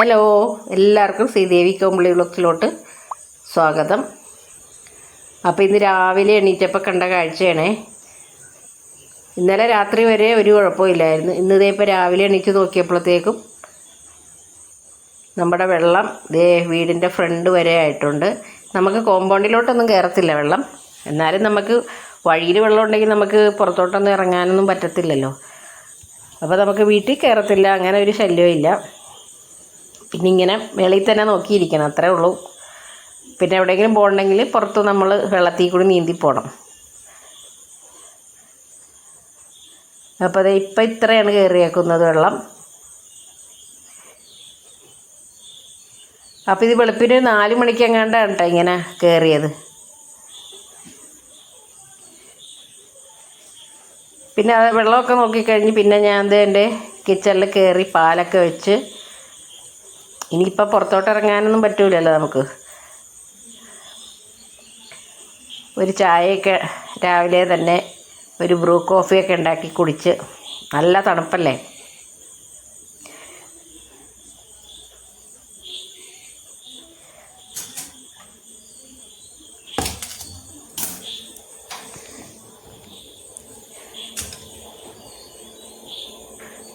Hello, എല്ലാവർക്കും ശ്രീദേവി കോമ്പിളി വ്ളോഗ്സിലോട്ട് സ്വാഗതം. അപ്പോൾ ഇന്ന് രാവിലെ എണീറ്റപ്പോൾ കണ്ട കാഴ്ചയാണേ. ഇന്നലെ രാത്രി വരെ ഒരു കുഴപ്പമില്ലായിരുന്നു. ഇന്നതേ ഇപ്പോൾ രാവിലെ എണീറ്റ് നോക്കിയപ്പോഴത്തേക്കും നമ്മുടെ വെള്ളം വീടിൻ്റെ ഫ്രണ്ട് വരെ ആയിട്ടുണ്ട്. നമുക്ക് കോമ്പൗണ്ടിലോട്ടൊന്നും കയറത്തില്ല വെള്ളം. എന്നാലും നമുക്ക് വഴിയിൽ വെള്ളം ഉണ്ടെങ്കിൽ നമുക്ക് പുറത്തോട്ടൊന്നും ഇറങ്ങാനൊന്നും പറ്റത്തില്ലല്ലോ. അപ്പോൾ നമുക്ക് വീട്ടിൽ കയറത്തില്ല, അങ്ങനെ ഒരു ശല്യവും ഇല്ല. പിന്നെ ഇങ്ങനെ വെളിയിൽ തന്നെ നോക്കിയിരിക്കണം, അത്രേ ഉള്ളൂ. പിന്നെ എവിടെയെങ്കിലും പോകണമെങ്കിൽ പുറത്ത് നമ്മൾ വെള്ളത്തിൽ കൂടി നീന്തി പോകണം. അപ്പോൾ അത് ഇപ്പം ഇത്രയാണ് കയറിയേക്കുന്നത് വെള്ളം. അപ്പോൾ ഇത് വെളുപ്പിന് 4 മണിക്ക് എങ്ങാണ്ടാണ് കേട്ടോ ഇങ്ങനെ കയറിയത്. പിന്നെ അത് വെള്ളമൊക്കെ നോക്കിക്കഴിഞ്ഞ് പിന്നെ ഞാൻ എൻ്റെ കിച്ചണിൽ കയറി പാലൊക്കെ വെച്ച്, ഇനിയിപ്പോൾ പുറത്തോട്ട് ഇറങ്ങാനൊന്നും പറ്റൂലല്ലോ നമുക്ക്. ഒരു ചായയൊക്കെ രാവിലെ തന്നെ ഒരു ബ്രൂ കോഫിയൊക്കെ ഉണ്ടാക്കി കുടിച്ച്, നല്ല തണുപ്പല്ലേ.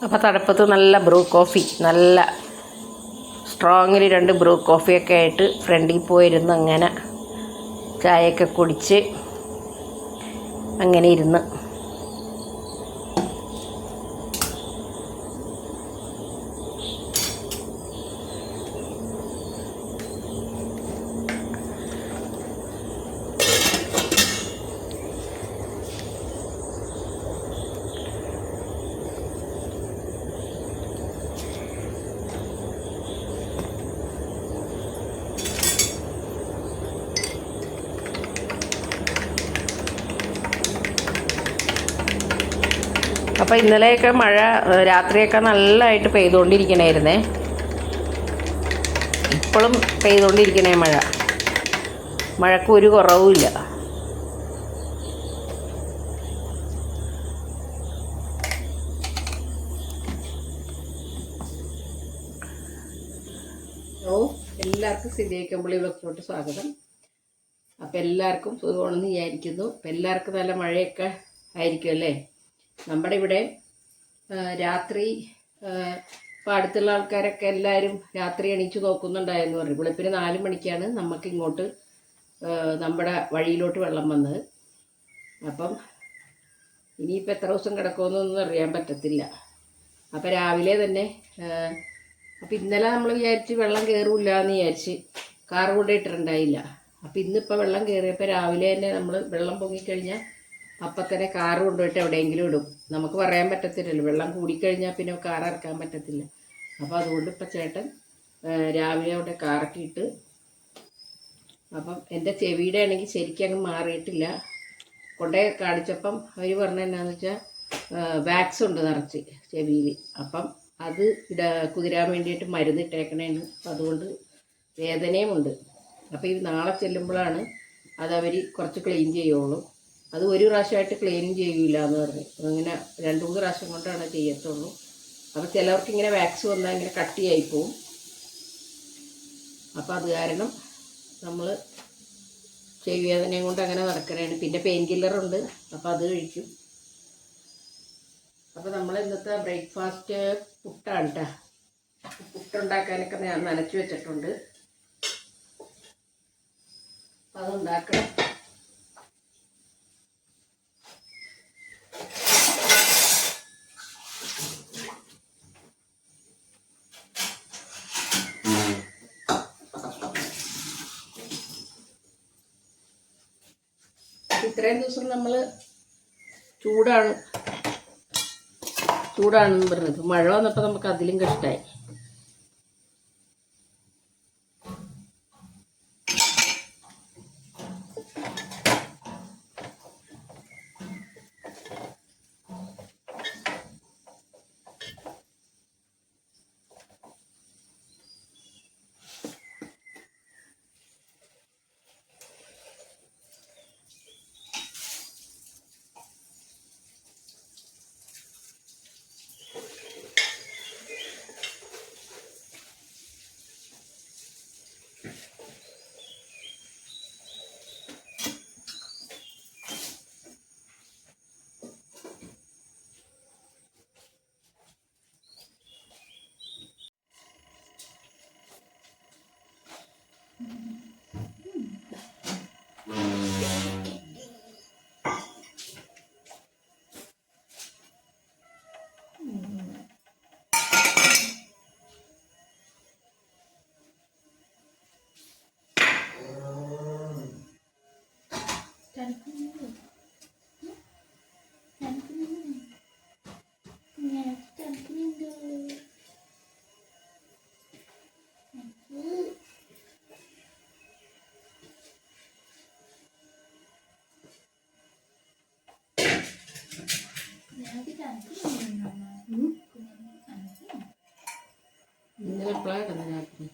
അപ്പോൾ തണുപ്പത്ത് നല്ല ബ്രൂ കോഫി, നല്ല സ്ട്രോങ്ങിൽ 2 ബ്രൂ കോഫിയൊക്കെ ആയിട്ട് ഫ്രണ്ടിൽ പോയിരുന്ന് അങ്ങനെ ചായയൊക്കെ കുടിച്ച് അങ്ങനെ ഇരുന്ന്. അപ്പോൾ ഇന്നലെയൊക്കെ മഴ രാത്രിയൊക്കെ നല്ലതായിട്ട് പെയ്തുകൊണ്ടിരിക്കണമായിരുന്നേ. ഇപ്പോഴും പെയ്തുകൊണ്ടിരിക്കണേ മഴയ്ക്ക് ഒരു കുറവുമില്ല. എല്ലാവർക്കും ശ്രീദേവി കോമ്പിളി വ്ളോഗ്സിലോട്ട് സ്വാഗതം. അപ്പോൾ എല്ലാവർക്കും സുഖമാണെന്ന് വിചാരിക്കുന്നു. അപ്പോൾ എല്ലാവർക്കും നല്ല മഴയൊക്കെ ആയിരിക്കും അല്ലേ. നമ്മുടെ ഇവിടെ രാത്രി ഇപ്പോൾ അടുത്തുള്ള ആൾക്കാരൊക്കെ എല്ലാവരും രാത്രി എണീച്ച് നോക്കുന്നുണ്ടായെന്ന് പറഞ്ഞു. വെളുപ്പിന് 4 മണിക്കാണ് നമുക്ക് ഇങ്ങോട്ട് നമ്മുടെ വഴിയിലോട്ട് വെള്ളം വന്നത്. അപ്പം ഇനിയിപ്പോൾ എത്ര ദിവസം കിടക്കുമെന്നൊന്നും അറിയാൻ പറ്റത്തില്ല. അപ്പോൾ രാവിലെ തന്നെ അപ്പോൾ ഇന്നലെ നമ്മൾ വിചാരിച്ച് വെള്ളം കയറില്ല എന്ന് വിചാരിച്ച് കാർ കൊണ്ടിട്ടിട്ടുണ്ടായില്ല. അപ്പോൾ ഇന്നിപ്പോൾ വെള്ളം കയറിയപ്പോൾ രാവിലെ തന്നെ നമ്മൾ വെള്ളം പൊങ്ങിക്കഴിഞ്ഞാൽ അപ്പം തന്നെ കാറ് കൊണ്ടുപോയിട്ട് എവിടെയെങ്കിലും ഇടും. നമുക്ക് പറയാൻ പറ്റത്തില്ലല്ലോ, വെള്ളം കൂടിക്കഴിഞ്ഞാൽ പിന്നെ കാർ ഇറക്കാൻ പറ്റത്തില്ല. അപ്പോൾ അതുകൊണ്ട് ഇപ്പം ചേട്ടൻ രാവിലെ അവിടെ കാറൊക്കെ ഇട്ട്. അപ്പം എൻ്റെ ചെവിയുടെ ആണെങ്കിൽ ശരിക്കും അങ്ങ് മാറിയിട്ടില്ല. കൊണ്ടേ കാണിച്ചപ്പം അവർ പറഞ്ഞ എന്നാന്ന് വെച്ചാൽ വാക്സ് ഉണ്ട് നിറച്ച് ചെവിയിൽ. അപ്പം അത് കുതിരാൻ വേണ്ടിയിട്ട് മരുന്ന് ഇട്ടേക്കണേന്ന്. അപ്പം അതുകൊണ്ട് വേദനയുമുണ്ട്. അപ്പോൾ ഇത് നാളെ ചെല്ലുമ്പോഴാണ് അതവർ കുറച്ച് ക്ലീൻ ചെയ്യുള്ളൂ. അത് ഒരു പ്രാവശ്യമായിട്ട് ക്ലീൻ ചെയ്യില്ല എന്ന് പറഞ്ഞു. അങ്ങനെ 2-3 പ്രാവശ്യം കൊണ്ടാണ് ചെയ്യത്തുള്ളൂ. അപ്പോൾ ചിലവർക്ക് ഇങ്ങനെ വാക്സ് വന്നാൽ ഇങ്ങനെ കട്ടിയായി പോവും. അപ്പോൾ അത് കാരണം നമ്മൾ ചെവി വേദനയും കൊണ്ട് അങ്ങനെ നടക്കണേണ്. പിന്നെ പെയിൻ കില്ലറുണ്ട്, അപ്പോൾ അത് കഴിക്കും. അപ്പോൾ നമ്മൾ ഇന്നത്തെ ബ്രേക്ക്ഫാസ്റ്റ് പുട്ടാണ് കേട്ടോ. പുട്ടുണ്ടാക്കാനൊക്കെ ഞാൻ നനച്ച് വെച്ചിട്ടുണ്ട്. അതുണ്ടാക്കണം. ഇത്രയും ദിവസം നമ്മൾ ചൂടാണെന്ന് പറഞ്ഞത്. മഴ വന്നപ്പോൾ നമുക്ക് അതിലും കഷ്ടമായി. ഇന്നലെ എപ്പോഴാണ് രാത്രി?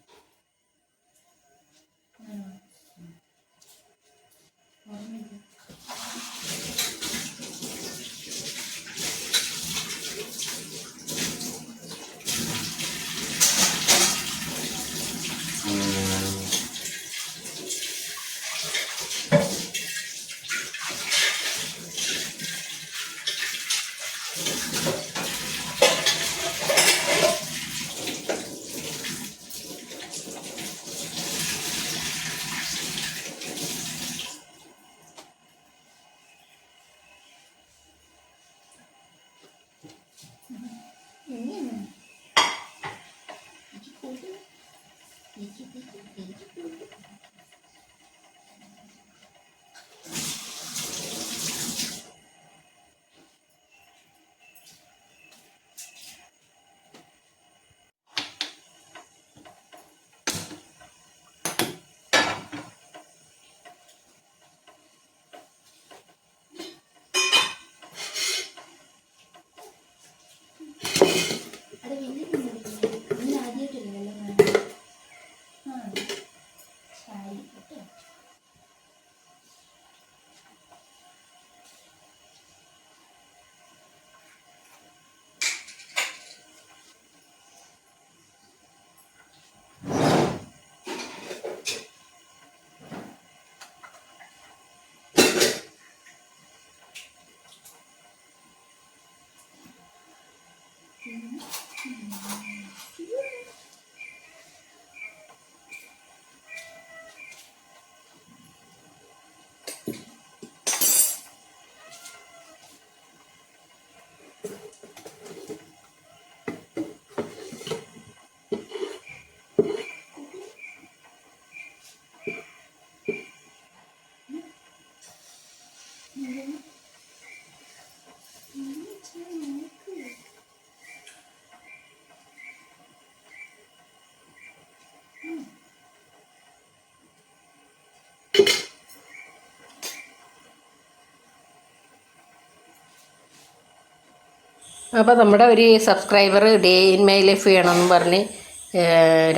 അപ്പോൾ നമ്മുടെ ഒരു subscriber day in my life ചെയ്യണമെന്ന് പറഞ്ഞ്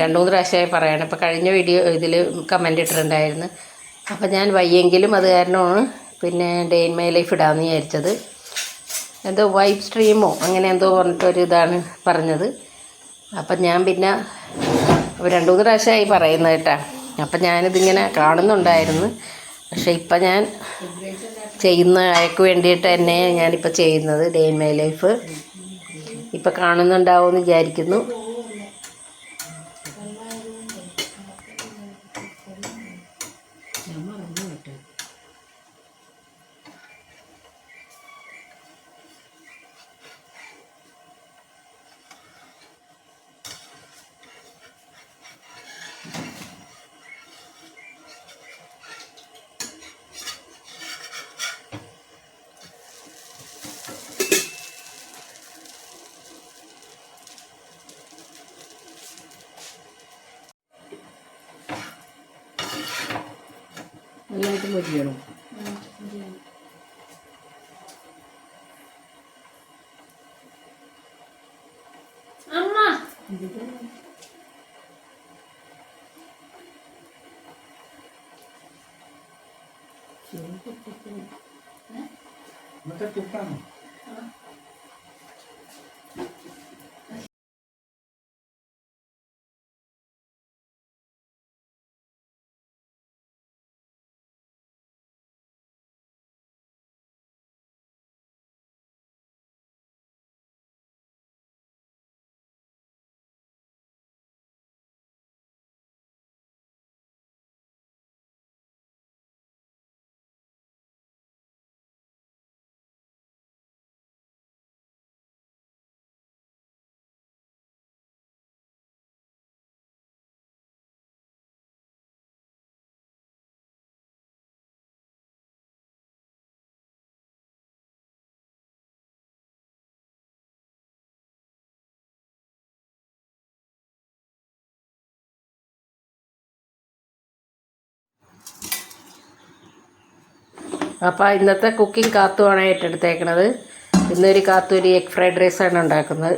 2-3 പ്രാവശ്യമായി പറയണം. അപ്പോൾ കഴിഞ്ഞ വീഡിയോ ഇതിൽ കമൻ്റ് ഇട്ടിട്ടുണ്ടായിരുന്നു. അപ്പോൾ ഞാൻ വയ്യെങ്കിലും അത് കാരണമാണ് പിന്നെ ഡേ ഇൻ മൈ ലൈഫ് ഇടാമെന്ന് വിചാരിച്ചത്. എന്തോ വൈബ് സ്ട്രീമോ അങ്ങനെ എന്തോ പറഞ്ഞിട്ടൊരു ഇതാണ് പറഞ്ഞത്. അപ്പം ഞാൻ പിന്നെ 2-3 പ്രാവശ്യമായി പറയുന്നത് കേട്ടോ. അപ്പം ഞാനിതിങ്ങനെ കാണുന്നുണ്ടായിരുന്നു. പക്ഷേ ഇപ്പം ഞാൻ ചെയ്യുന്ന അയക്ക് വേണ്ടിയിട്ട് തന്നെ ഞാനിപ്പോൾ ചെയ്യുന്നത് ഡേ ഇൻ മൈ ലൈഫ്. ഇപ്പം കാണുന്നുണ്ടാവുമെന്ന് വിചാരിക്കുന്നു. നന്നായിട്ട് പൊരിയണം. അമ്മ അപ്പോൾ ഇന്നത്തെ കുക്കിംഗ് കാത്തുവാണ് ഏറ്റെടുത്തേക്കണത്. ഇന്നൊരു കാത്തൂരി എഗ് ഫ്രൈഡ് റൈസാണ് ഉണ്ടാക്കുന്നത്.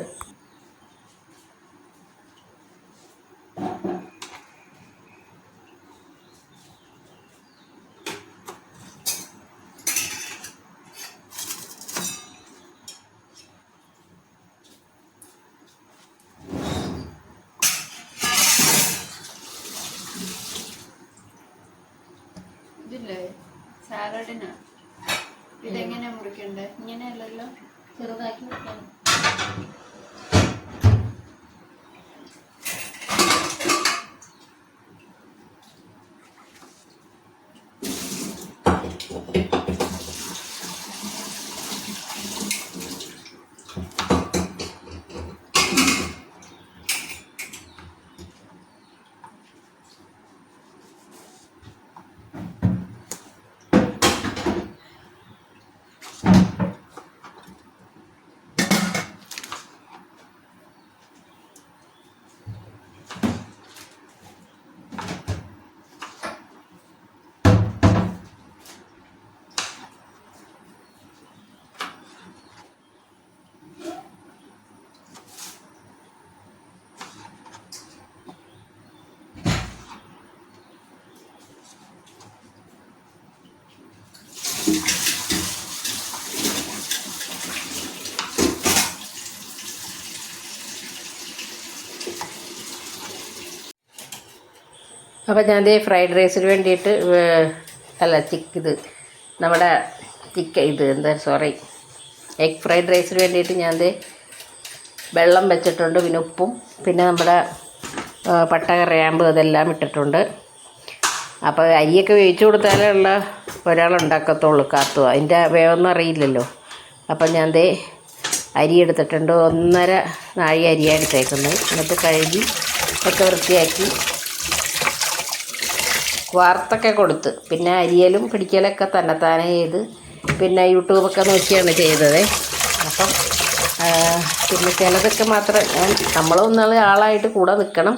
ഇതില്ലേ സാലഡിനാ. ഇതെങ്ങനെ മുറിക്കണ്ടേ? ഇങ്ങനെയല്ലല്ലോ, ചെറുതാക്കി മുറിക്കണം. അപ്പോൾ ഞാൻ ഫ്രൈഡ് റൈസിന് വേണ്ടിയിട്ട് നമ്മുടെ എഗ് ഫ്രൈഡ് റൈസിന് വേണ്ടിയിട്ട് ഞാൻ വെള്ളം വെച്ചിട്ടുണ്ട്. പിന്നെ ഉപ്പും പിന്നെ നമ്മുടെ പട്ട കറിയാമ്പ് അതെല്ലാം ഇട്ടിട്ടുണ്ട്. അപ്പോൾ അരിയൊക്കെ വേവിച്ച് കൊടുത്താലേ ഉള്ള ഒരാളുണ്ടാക്കത്തുള്ളൂ കാത്തു. അതിൻ്റെ വേവൊന്നും അറിയില്ലല്ലോ. അപ്പം ഞാൻ അരി എടുത്തിട്ടുണ്ട്. 1.5 നാഴി അരിയാണ് എടുത്തേക്കുന്നത്. എന്നിട്ട് കഴുകി ഒക്കെ വൃത്തിയാക്കി വാർത്തൊക്കെ കൊടുത്ത് പിന്നെ അരിയലും പിടിക്കലൊക്കെ തന്നെത്താനെ ചെയ്ത് പിന്നെ യൂട്യൂബൊക്കെ നോക്കിയാണ് ചെയ്തത്. അപ്പം പിന്നെ ചിലതൊക്കെ മാത്രം നമ്മളൊന്നാൾ ആളായിട്ട് കൂടെ നിൽക്കണം.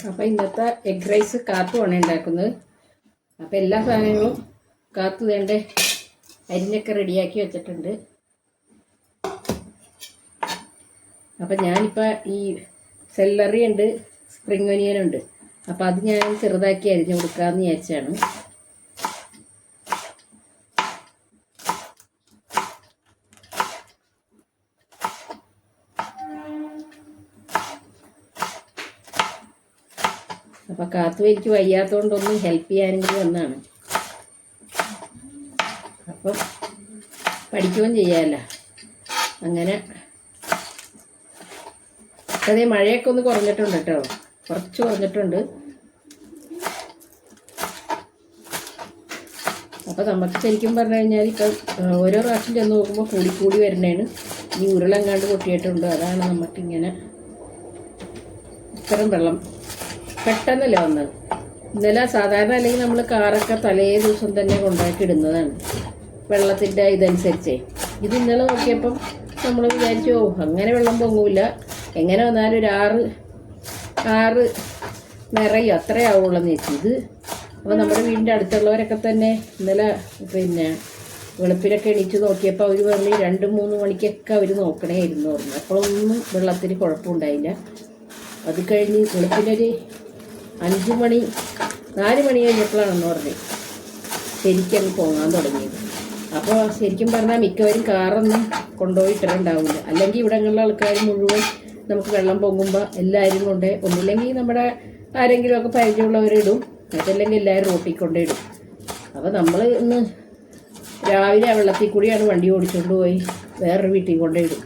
അപ്പോൾ ഇന്നത്തെ എഗ് റൈസ് കാത്തുമാണ് ഉണ്ടാക്കുന്നത്. അപ്പോൾ എല്ലാ സാധനങ്ങളും കാത്തു വേണ്ട അരിഞ്ഞൊക്കെ റെഡിയാക്കി വെച്ചിട്ടുണ്ട്. അപ്പം ഞാനിപ്പോൾ ഈ സെല്ലറി ഉണ്ട്, സ്പ്രിംഗ് ഒനിയൻ ഉണ്ട്. അപ്പോൾ അത് ഞാൻ ചെറുതാക്കി അരിഞ്ഞു കൊടുക്കാമെന്ന് വിചാരിച്ചാണ്. അപ്പോൾ കാത്തു എനിക്ക് വയ്യാത്തതുകൊണ്ടൊന്നും ഹെൽപ്പ് ചെയ്യാനെങ്കിലും വന്നാണ്. അപ്പം പഠിക്കുകയും ചെയ്യാമല്ലോ. അങ്ങനെ അതേ മഴയൊക്കെ ഒന്ന് കുറഞ്ഞിട്ടുണ്ട് കേട്ടോ, കുറച്ച് കുറഞ്ഞിട്ടുണ്ട്. അപ്പോൾ നമുക്ക് ശരിക്കും പറഞ്ഞു കഴിഞ്ഞാൽ ഇപ്പം ഓരോ പ്രാവശ്യം ചെന്ന് നോക്കുമ്പോൾ കൂടി വരുന്നതാണ്. ഈ ഉരുളെങ്ങാണ്ട് പൊട്ടിയിട്ടുണ്ട്. അതാണ് നമുക്കിങ്ങനെ ഇത്തരം വെള്ളം പെട്ടെന്നല്ല വന്നത്. ഇന്നലെ സാധാരണ അല്ലെങ്കിൽ നമ്മൾ കാറൊക്കെ തലേ ദിവസം തന്നെ കൊണ്ടാക്കി ഇടുന്നതാണ് വെള്ളത്തിൻ്റെ ഇതനുസരിച്ചേ. ഇത് ഇന്നലെ നോക്കിയപ്പം നമ്മൾ വിചാരിച്ചു അങ്ങനെ വെള്ളം പൊങ്ങൂല, എങ്ങനെ വന്നാലും ഒരു ആറ് നിറയും അത്രേ ആവുള്ളൂ വെച്ചു. ഇത് അപ്പോൾ നമ്മുടെ വീടിൻ്റെ അടുത്തുള്ളവരൊക്കെ തന്നെ ഇന്നലെ പിന്നെ വെളുപ്പിനൊക്കെ എണീച്ച് നോക്കിയപ്പോൾ അവർ പറഞ്ഞ് 2-3 മണിക്കൊക്കെ അവർ നോക്കണേയിരുന്നു പറഞ്ഞു. അപ്പോഴൊന്നും വെള്ളത്തിന് കുഴപ്പമുണ്ടായില്ല. അത് കഴിഞ്ഞ് വെളുപ്പിനൊരു 5 മണി 4 മണി കഴിഞ്ഞപ്പോഴാണെന്ന് പറഞ്ഞത് ശരിക്കും പോകാൻ തുടങ്ങിയത്. അപ്പോൾ ശരിക്കും പറഞ്ഞാൽ മിക്കവരും കാറൊന്നും കൊണ്ടുപോയിട്ടിട്ടുണ്ടാവില്ല. അല്ലെങ്കിൽ ഇവിടങ്ങളിലെ ആൾക്കാർ മുഴുവൻ നമുക്ക് വെള്ളം പൊങ്ങുമ്പോൾ എല്ലാവരും കൊണ്ട് ഒന്നില്ലെങ്കിൽ നമ്മുടെ ആരെങ്കിലുമൊക്കെ പരിചയമുള്ളവരിടും, അതല്ലെങ്കിൽ എല്ലാവരും റോട്ടിൽ കൊണ്ടിടും. അപ്പോൾ നമ്മൾ ഇന്ന് രാവിലെ ആ വെള്ളത്തിൽ കൂടിയാണ് വണ്ടി ഓടിച്ചുകൊണ്ട് പോയി വേറൊരു വീട്ടിൽ കൊണ്ടിടും.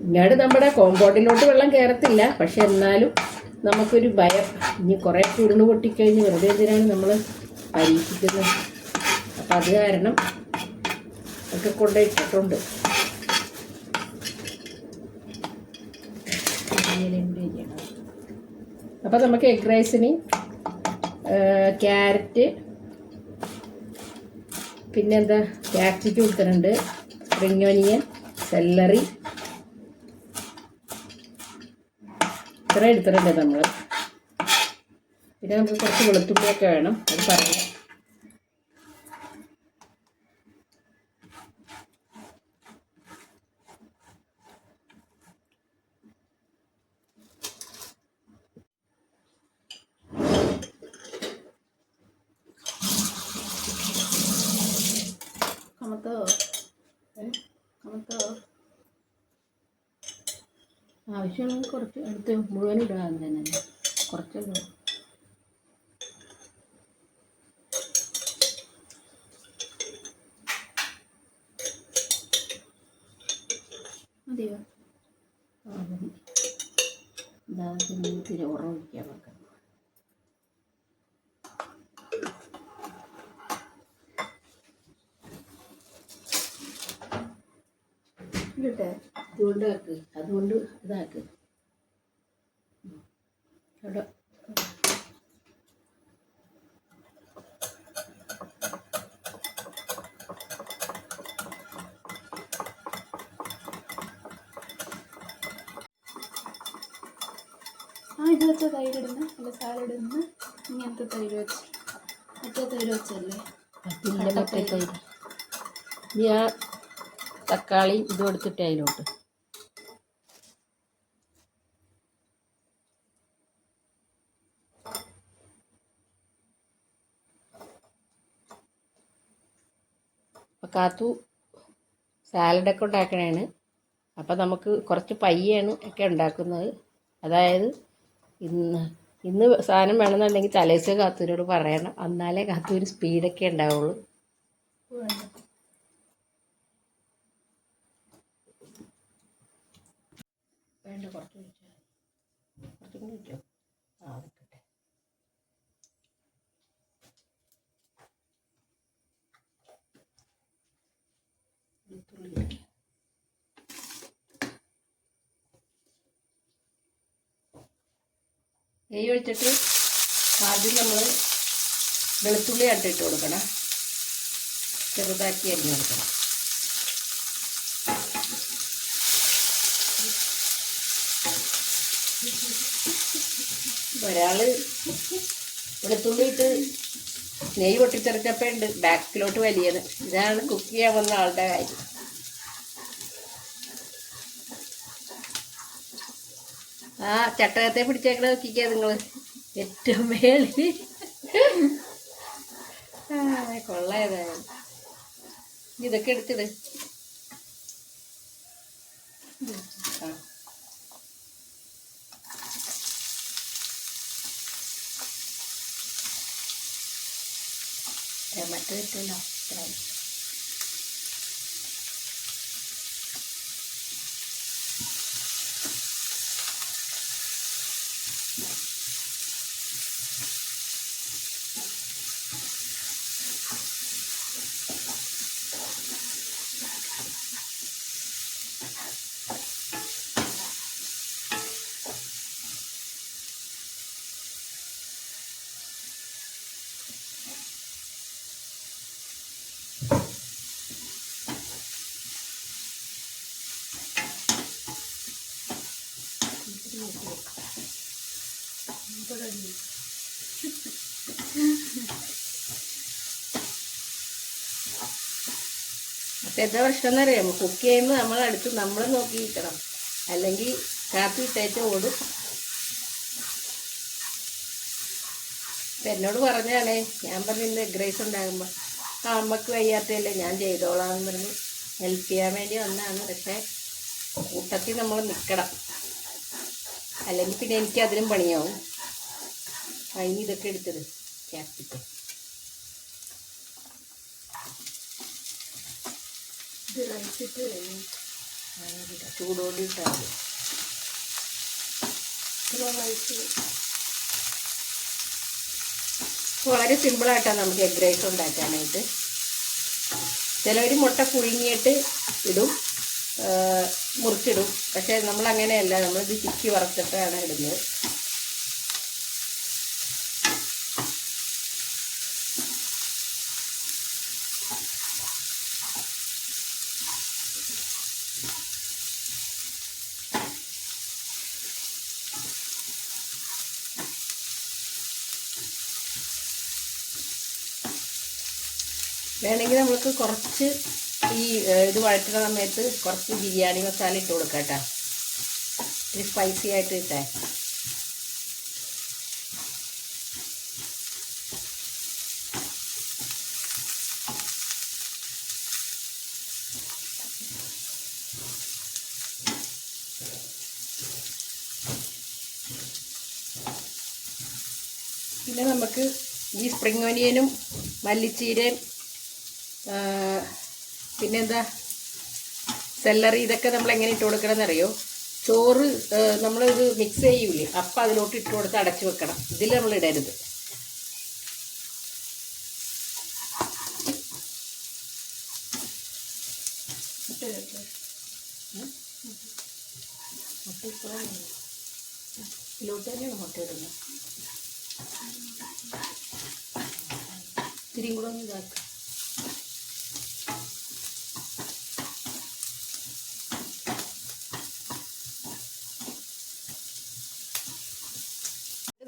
ഇങ്ങോട്ട് നമ്മുടെ കോമ്പൗണ്ടിലോട്ട് വെള്ളം കയറത്തില്ല, പക്ഷെ എന്നാലും നമുക്കൊരു ഭയം. ഇനി കുറേ ഉരുണ് പൊട്ടിക്കഴിഞ്ഞ് വെറുതെ എന്തിനാണ് നമ്മൾ പരീക്ഷിക്കുന്നത്. അപ്പം അത് കാരണം ഒക്കെ കൊണ്ടിട്ടിട്ടുണ്ട്. അപ്പം നമുക്ക് എഗ് റൈസിന് ക്യാരറ്റ്, പിന്നെന്താ ക്യാപ്സിക്കം എടുത്തിട്ടുണ്ട്, സ്പ്രിംഗ് ഓനിയൻ, സെല്ലറി, ഇത്ര എടുത്തിട്ടുണ്ട് നമ്മൾ. പിന്നെ നമുക്ക് കുറച്ച് വെളുത്തുള്ളിയൊക്കെ വേണം, അത് പറയാം. ആവശ്യമാണെങ്കിൽ കുറച്ച് എടുത്ത് മുഴുവൻ ഇടാൻ തന്നെ, കുറച്ച് മതിയോ? ആ മതി. ഇത്തിരി ഉറവ് വയ്ക്കാൻ നോക്കാം. അതുകൊണ്ട് ആക്ക്, അതുകൊണ്ട് ഇതാക്ക് അവിടെ. ഇത് വെച്ച തൈര് ഇടുന്ന അല്ല സാലഡ് ഇടുന്ന ഇങ്ങനത്തെ തൈര് വെച്ച് മറ്റേ തൈര് വെച്ചല്ലേ? മറ്റേ തൈര്. ഇനി ആ തക്കാളി ഇതും എടുത്തിട്ട് അതിലോട്ട്. അപ്പോൾ കാത്തു സാലഡൊക്കെ ഉണ്ടാക്കണതാണ്. അപ്പോൾ നമുക്ക് കുറച്ച് പയ്യാണ് ഒക്കെ ഉണ്ടാക്കുന്നത്. അതായത് ഇന്ന് സാധനം വേണമെന്നുണ്ടെങ്കിൽ തലേദിവസം കാത്തൂരോട് പറയണം, എന്നാലേ കാത്തൂര് സ്പീഡൊക്കെ ഉണ്ടാവുള്ളൂ. വേണ്ട, കുറച്ചും കൂടി വെച്ചോ. ആ വെക്കട്ടെ. നെയ്യ് ഒഴിച്ചിട്ട് ആദ്യം നമ്മൾ വെളുത്തുള്ളി ഇട്ട് കൊടുക്കണം, ചെറുതാക്കി അരിഞ്ഞ് കൊടുക്കണം. ഒരാൾ വെളുത്തുള്ളി ഇട്ട് നെയ്യ് പൊട്ടിച്ചെറുക്കപ്പോൾ ഉണ്ട് ബാക്കിലോട്ട് വലിയത്. ഇതാണ് കുക്ക് ചെയ്യാൻ വന്ന ആളുടെ കാര്യം. ആ ചട്ടകത്തെ പിടിച്ചേക്കണ നോക്കിക്കാ നിങ്ങൾ, ഏറ്റവും മേളിൽ. കൊള്ളായതായാലും ഇതൊക്കെ എടുത്തിട്. ആ മറ്റേ പറ്റില്ല. അപ്പം എന്താ പ്രശ്നം എന്നറിയാമോ? കുക്ക് ചെയ്യുമ്പോൾ നമ്മളടുത്ത് നമ്മൾ നോക്കിയിരിക്കണം, അല്ലെങ്കിൽ കാപ്പി ഇട്ടേച്ച് ഓടും. അപ്പം എന്നോട് പറഞ്ഞാണേ, ഞാൻ പറഞ്ഞു ഇന്ന് എഗ് റൈസ് ഉണ്ടാകുമ്പോൾ ആ അമ്മക്ക് വയ്യാത്തല്ലേ ഞാൻ ചെയ്തോളാം എന്ന് പറഞ്ഞ് ഹെൽപ്പ് ചെയ്യാൻ വേണ്ടി വന്നതാണ്. പക്ഷേ കൂട്ടത്തിൽ നമ്മൾ നിൽക്കണം, അല്ലെങ്കിൽ പിന്നെ എനിക്ക് അതിലും പണിയാവും. അതിന് ഇതൊക്കെ എടുത്തത് ക്യാപ്സിക്കം ഇത് റൈസിട്ട് ചൂടോടി ഇട്ടാൽ റൈസ് വളരെ സിമ്പിളായിട്ടാണ് നമുക്ക് എഗ് റൈസ് ഉണ്ടാക്കാനായിട്ട്. ചിലവർ മുട്ട പുഴുങ്ങിയിട്ട് ഇടും, മുറിച്ചിടും. പക്ഷേ നമ്മളങ്ങനെയല്ല, നമ്മളിത് ചിക്കി വറുത്തിട്ടാണ് ഇടുന്നത്. വേണമെങ്കിൽ നമുക്ക് കുറച്ച് ഈ ഇത് വഴറ്റുന്ന സമയത്ത് കുറച്ച് ബിരിയാണി മസാല ഇട്ട് കൊടുക്കാം കേട്ടോ, ഇത് സ്പൈസി ആയിട്ട് കിട്ടാൻ. പിന്നെ നമുക്ക് ഈ സ്പ്രിംഗ് ഓനിയനും മല്ലിച്ചീരയും പിന്നെന്താ സെല്ലറി, ഇതൊക്കെ നമ്മൾ എങ്ങനെ ഇട്ട് കൊടുക്കണമെന്ന് അറിയോ? ചോറ് നമ്മളിത് മിക്സ് ചെയ്യൂലേ, അപ്പം അതിലോട്ട് ഇട്ട് കൊടുത്ത് അടച്ചു വെക്കണം. ഇതിൽ നമ്മൾ ഇടരുത്. മുട്ട ഇപ്പോഴാണ് ഇതിലോട്ട് തന്നെയാണ് മുട്ട ഇടുന്നത്. ഇത്തിരിയും കൂടെ ഒന്ന് ഇതാക്കുക.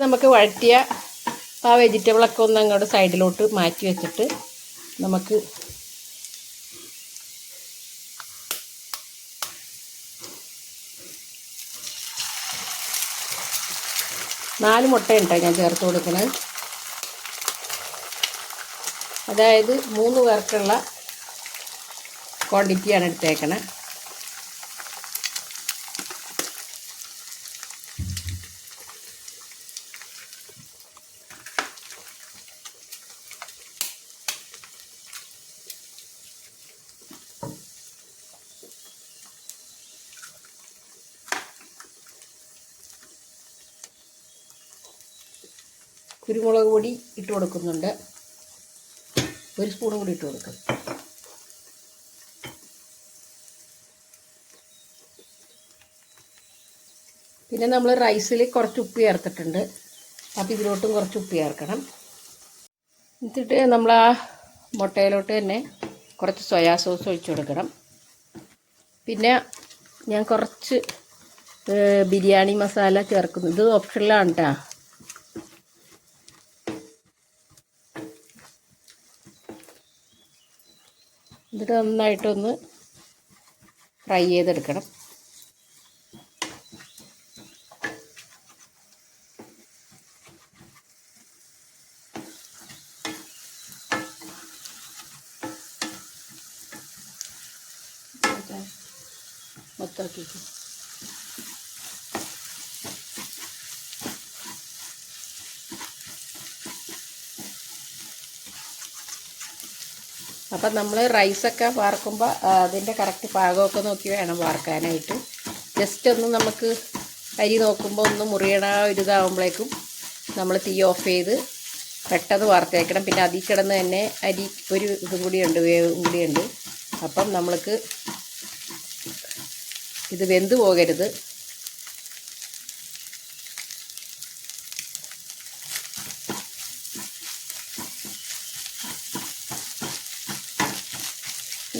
നമുക്ക് വഴറ്റിയ ആ വെജിറ്റബിളൊക്കെ ഒന്ന് അങ്ങോട്ട് സൈഡിലോട്ട് മാറ്റി വെച്ചിട്ട് നമുക്ക് നാല് മുട്ടയുണ്ടായി ഞാൻ ചേർത്ത് കൊടുക്കുന്നത്. അതായത് 3 പേർക്കുള്ള ക്വാണ്ടിറ്റിയാണ് എടുത്തേക്കണത്. കുരുമുളക് പൊടി ഇട്ട് കൊടുക്കുന്നുണ്ട്, 1 സ്പൂൺ കൂടി ഇട്ട് കൊടുക്കും. പിന്നെ നമ്മൾ റൈസിൽ കുറച്ച് ഉപ്പ് ചേർത്തിട്ടുണ്ട്, അപ്പോൾ ഇതിലോട്ടും കുറച്ച് ഉപ്പ് ചേർക്കണം. എന്നിട്ട് നമ്മൾ ആ മുട്ടയിലോട്ട് തന്നെ കുറച്ച് സോയാ സോസ് ഒഴിച്ച് കൊടുക്കണം. പിന്നെ ഞാൻ കുറച്ച് ബിരിയാണി മസാല ചേർക്കുന്നു, ഇത് ഓപ്ഷനിലാണ് കേട്ടോ. എന്നിട്ട് നന്നായിട്ടൊന്ന് ഫ്രൈ ചെയ്തെടുക്കണം. മൊത്തമാക്കിക്കും. അപ്പം നമ്മൾ റൈസൊക്കെ വാർക്കുമ്പോൾ അതിൻ്റെ കറക്റ്റ് പാകമൊക്കെ നോക്കി വേണം വാർക്കാനായിട്ട്. ജസ്റ്റ് ഒന്ന് നമുക്ക് അരി നോക്കുമ്പോൾ ഒന്ന് മുറിയണ ഒരു ഇതാകുമ്പോഴേക്കും നമ്മൾ തീ ഓഫ് ചെയ്ത് പെട്ടെന്ന് വാർത്തേക്കണം. പിന്നെ അതിൽ കിടന്ന് തന്നെ അരി ഒരു ഇതും കൂടിയുണ്ട്, വേവും കൂടിയുണ്ട്. അപ്പം നമ്മൾക്ക് ഇത് വെന്ത് പോകരുത്.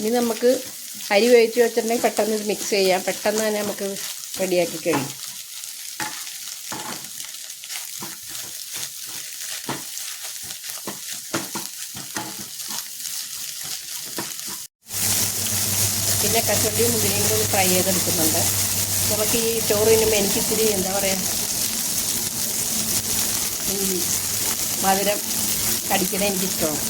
ഇനി നമുക്ക് അരി വേവിച്ച് വെച്ചിട്ടുണ്ടെങ്കിൽ പെട്ടെന്ന് ഇത് മിക്സ് ചെയ്യാം, പെട്ടെന്ന് തന്നെ നമുക്ക് റെഡിയാക്കി കഴിയും. പിന്നെ കശുവണ്ടിയും മുന്തിരിയും കൂടി ഫ്രൈ ചെയ്തെടുക്കുന്നുണ്ട്. നമുക്ക് ഈ ചോറിനും എനിക്കിത്തിരി എന്താ പറയുക, ഈ മധുരം കടിക്കണ എനിക്കിഷ്ടമാണ്.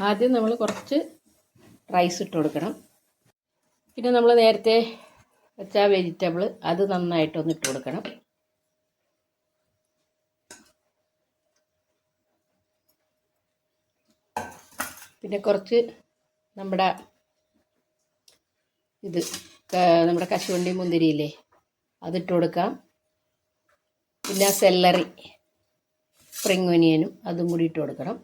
ആദ്യം നമ്മൾ കുറച്ച് റൈസ് ഇട്ട് കൊടുക്കണം. പിന്നെ നമ്മൾ നേരത്തെ വെച്ച വെജിറ്റബിൾ അത് നന്നായിട്ടൊന്ന് ഇട്ട് കൊടുക്കണം. പിന്നെ കുറച്ച് നമ്മുടെ കശുവണ്ടി മുന്തിരിയില്ലേ അതിട്ട് കൊടുക്കാം. പിന്നെ സെല്ലറി സ്പ്രിംഗ് ഒനിയനും അതും കൂടി ഇട്ട് കൊടുക്കണം.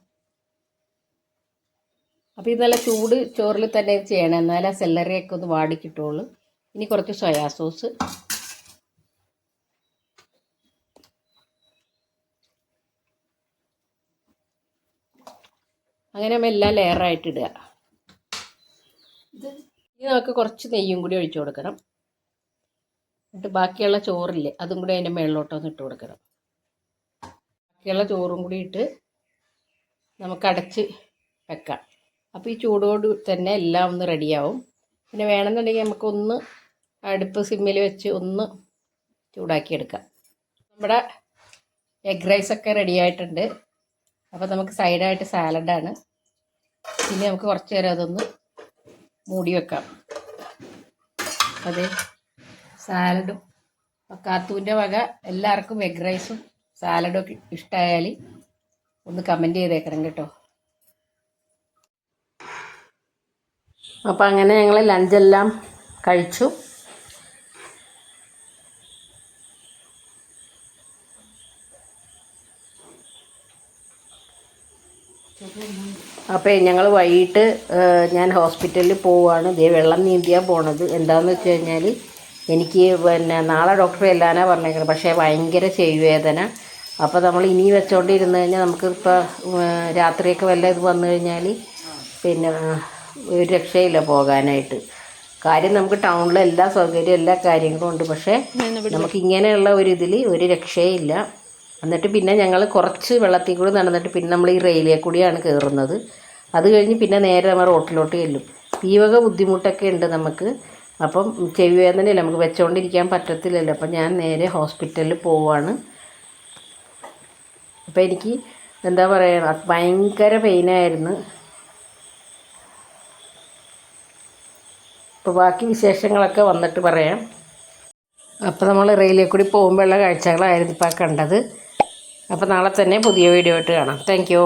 അപ്പോൾ ഇത് നല്ല ചൂട് ചോറിൽ തന്നെ ചെയ്യണം, എന്നാലേ ആ സെല്ലറിയൊക്കെ ഒന്ന് വാടിക്കിട്ടുള്ളൂ. ഇനി കുറച്ച് സോയാ സോസ്, അങ്ങനെ നമ്മൾ എല്ലാം ലെയറായിട്ട് ഇടുക. ഇനി നമുക്ക് കുറച്ച് നെയ്യും കൂടി ഒഴിച്ചു കൊടുക്കണം. എന്നിട്ട് ബാക്കിയുള്ള ചോറില്ലേ അതും കൂടി അതിൻ്റെ മുകളിലോട്ടൊന്ന് ഇട്ട് കൊടുക്കണം. ബാക്കിയുള്ള ചോറും കൂടി ഇട്ട് നമുക്ക് അടച്ച് വെക്കാം. അപ്പോൾ ഈ ചൂടോട് തന്നെ എല്ലാം ഒന്ന് റെഡിയാവും. പിന്നെ വേണമെന്നുണ്ടെങ്കിൽ നമുക്കൊന്ന് അടുപ്പ് സിമ്മിൽ വെച്ച് ഒന്ന് ചൂടാക്കിയെടുക്കാം. നമ്മുടെ എഗ് റൈസൊക്കെ റെഡി ആയിട്ടുണ്ട്. അപ്പോൾ നമുക്ക് സൈഡായിട്ട് സാലഡാണ്. പിന്നെ നമുക്ക് കുറച്ച് നേരം അതൊന്ന് മൂടി വെക്കാം. അതെ, സാലഡും കാത്തൂൻ്റെ വക എല്ലാവർക്കും എഗ് റൈസും സാലഡും ഒക്കെ ഇഷ്ടമായാൽ ഒന്ന് കമൻറ്റ് ചെയ്തേക്കണം കേട്ടോ. അപ്പോൾ അങ്ങനെ ഞങ്ങൾ ലഞ്ചെല്ലാം കഴിച്ചു. അപ്പോൾ ഞങ്ങൾ വൈകിട്ട് ഞാൻ ഹോസ്പിറ്റലിൽ പോവുകയാണ്. ഇതേ വെള്ളം നീന്തിയാൽ പോണത്. എന്താണെന്ന് വെച്ച് കഴിഞ്ഞാൽ എനിക്ക് പിന്നെ നാളെ ഡോക്ടറെ എല്ലാനാണ് പറഞ്ഞേക്കുന്നത്. പക്ഷേ ഭയങ്കര ചെവിവേദന. അപ്പോൾ നമ്മൾ ഇനി വെച്ചോണ്ടിരുന്ന് കഴിഞ്ഞാൽ നമുക്ക് ഇപ്പോൾ രാത്രിയൊക്കെ വല്ല ഇത് വന്നു കഴിഞ്ഞാൽ പിന്നെ ഒരു രക്ഷയില്ല പോകാനായിട്ട്. കാര്യം നമുക്ക് ടൗണിൽ എല്ലാ സൗകര്യവും എല്ലാ കാര്യങ്ങളും ഉണ്ട്. പക്ഷേ നമുക്ക് ഇങ്ങനെയുള്ള ഒരു ഇതിൽ ഒരു രക്ഷയില്ല. എന്നിട്ട് പിന്നെ ഞങ്ങൾ കുറച്ച് വെള്ളത്തിൽ കൂടി നടന്നിട്ട് പിന്നെ നമ്മൾ ഈ റെയിലേ കൂടിയാണ് കയറുന്നത്. അത് കഴിഞ്ഞ് പിന്നെ നേരെ നമ്മൾ റോട്ടിലോട്ട് ചെല്ലും. ഈ വക ബുദ്ധിമുട്ടൊക്കെ ഉണ്ട് നമുക്ക്. അപ്പം ചെവി വേദനയില്ല, നമുക്ക് വെച്ചുകൊണ്ടിരിക്കാൻ പറ്റത്തില്ലല്ലോ. അപ്പം ഞാൻ നേരെ ഹോസ്പിറ്റലിൽ പോവുകയാണ്. അപ്പം എനിക്ക് എന്താ പറയുക, ഭയങ്കര പെയിനായിരുന്നു. അപ്പോൾ ബാക്കി വിശേഷങ്ങളൊക്കെ വന്നിട്ട് പറയാം. അപ്പോൾ നമ്മൾ റെയിലേ കൂടി പോകുമ്പോഴുള്ള കാഴ്ചകളായിരുന്നു ഇപ്പോൾ കണ്ടത്. അപ്പോൾ നാളെ തന്നെ പുതിയ വീഡിയോ ആയിട്ട് കാണാം. Thank you.